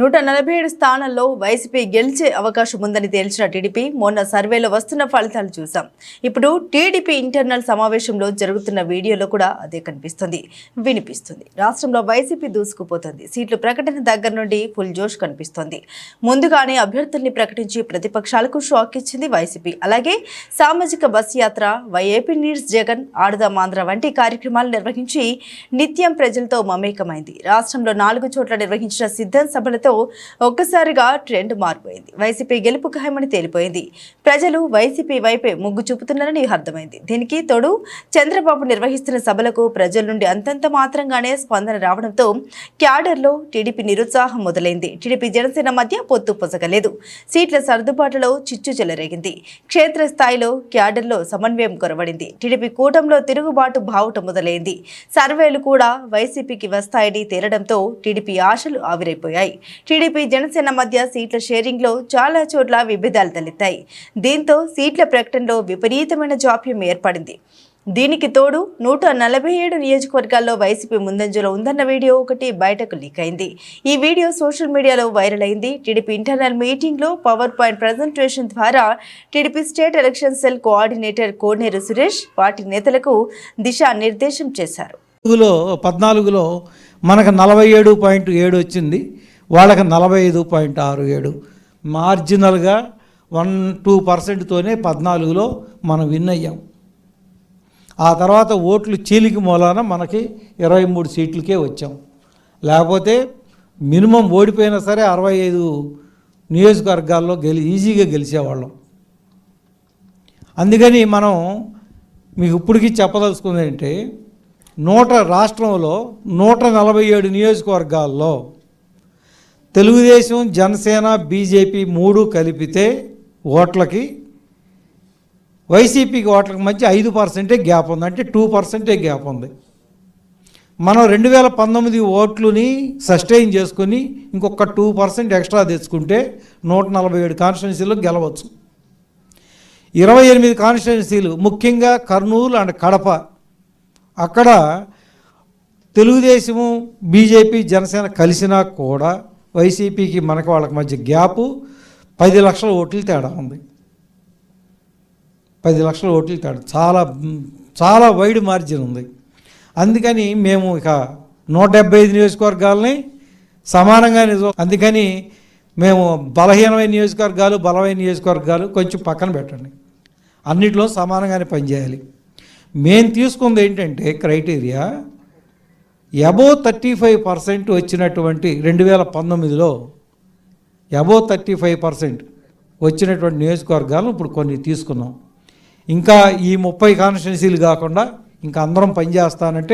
147 స్థానాల్లో వైసీపీ గెలిచే అవకాశం ఉందని తేల్చిన టీడీపీ మొన్న సర్వేలో వస్తున్న ఫలితాలు చూసాం. ఇప్పుడు టీడీపీ ఇంటర్నల్ సమావేశంలో జరుగుతున్న వీడియోలో కూడా అదే కనిపిస్తుంది, వినిపిస్తుంది. రాష్ట్రంలో వైసీపీ దూసుకుపోతుంది. సీట్ల ప్రకటన దగ్గర నుండి ఫుల్ జోష్ కనిపిస్తోంది. ముందుగానే అభ్యర్థుల్ని ప్రకటించి ప్రతిపక్షాలకు షాక్ ఇచ్చింది వైసీపీ. అలాగే సామాజిక బస్ యాత్ర, వైఏపీ నీడ్స్ జగన్, ఆడదాం ఆంధ్ర వంటి కార్యక్రమాలు నిర్వహించి నిత్యం ప్రజలతో మమేకమైంది. రాష్ట్రంలో 4 చోట్ల నిర్వహించిన సిద్ధం సభలతో ఒక్కసారిగా ట్రెండ్ మారిపోయింది. వైసీపీ గెలుపు ఖాయమని తేలిపోయింది. ప్రజలు వైసీపీ వైపే మొగ్గు చూపుతున్నారని అర్థమైంది. దీనికి తోడు చంద్రబాబు నిర్వహిస్తున్న సభలకు ప్రజల నుండి అంతంత మాత్రంగానే స్పందన రావడంతో క్యాడర్లో టీడీపీ నిరుత్సాహం మొదలైంది. టీడీపీ జనసేన మధ్య పొత్తు పొసగలేదు. సీట్ల సర్దుబాటులో చిచ్చు చెలరేగింది. క్షేత్రస్థాయిలో క్యాడర్లో సమన్వయం కొరవడింది. టీడీపీ కూటమిలో తిరుగుబాటు బావుట మొదలైంది. సర్వేలు కూడా వైసీపీకి వస్తాయని తేలడంతో టీడీపీ ఆశలు ఆవిరైపోయాయి. టీడీపీ జనసేన మధ్య సీట్ల షేరింగ్లో చాలా చోట్ల విభేదాలు తలెత్తాయి. దీంతో సీట్ల ప్రకటనలో విపరీతమైన జాప్యం ఏర్పడింది. దీనికి తోడు 147 నియోజకవర్గాల్లో వైసీపీ ముందంజలో ఉందన్న వీడియో ఒకటి బయటకు లీక్ అయింది. ఈ వీడియో సోషల్ మీడియాలో వైరల్ అయింది. టీడీపీ ఇంటర్నల్ మీటింగ్లో పవర్ పాయింట్ ప్రజెంటేషన్ ద్వారా TDP state election cell coordinator Koneru Suresh party నేతలకు దిశానిర్దేశం చేశారు. 14లో మనకు 47.7 వచ్చింది, వాళ్ళకి 45.67. మార్జినల్గా 1-2%తోనే 14లో మనం విన్ అయ్యాం. ఆ తర్వాత ఓట్లు చీలికి మూలాన మనకి 23 సీట్లకే వచ్చాం. లేకపోతే మినిమం ఓడిపోయినా సరే 65 నియోజకవర్గాల్లో ఈజీగా గెలిచేవాళ్ళం. అందుకని మనం మీకు ఇప్పటికీ చెప్పదలుచుకుంది ఏంటంటే రాష్ట్రంలో 147 నియోజకవర్గాల్లో తెలుగుదేశం, జనసేన, బీజేపీ 3 కలిపితే ఓట్లకి వైసీపీకి ఓట్లకి మధ్య 5% గ్యాప్ ఉంది, అంటే 2% గ్యాప్ ఉంది. మనం 2019 ఓట్లని సస్టైన్ చేసుకుని ఇంకొక 2% ఎక్స్ట్రా తెచ్చుకుంటే 147 కాన్స్టిట్యున్సీలు గెలవచ్చు. 28 కాన్స్టిట్యున్సీలు, ముఖ్యంగా కర్నూలు అండ్ కడప, అక్కడ తెలుగుదేశము, బీజేపీ, జనసేన కలిసినా కూడా వైసీపీకి మనకు వాళ్ళకి మధ్య గ్యాపు 10 లక్షల ఓట్లు తేడా ఉంది. 10 లక్షల ఓట్లు తేడా, చాలా చాలా వైడ్ మార్జిన్ ఉంది. అందుకని మేము ఇక 175 నియోజకవర్గాలని సమానంగా అందుకని మేము బలహీనమైన నియోజకవర్గాలు, బలమైన నియోజకవర్గాలు కొంచెం పక్కన పెట్టండి, అన్నిట్లో సమానంగానే పనిచేయాలి. మేము తీసుకుంది ఏంటంటే క్రైటీరియా అబోవ్ 35% వచ్చినటువంటి 2019లో అబోవ్ 35% వచ్చినటువంటి నియోజకవర్గాలను ఇప్పుడు కొన్ని తీసుకున్నాం. ఇంకా ఈ 30 కాన్స్టిట్యున్సీలు కాకుండా ఇంకా అందరం పనిచేస్తానంటే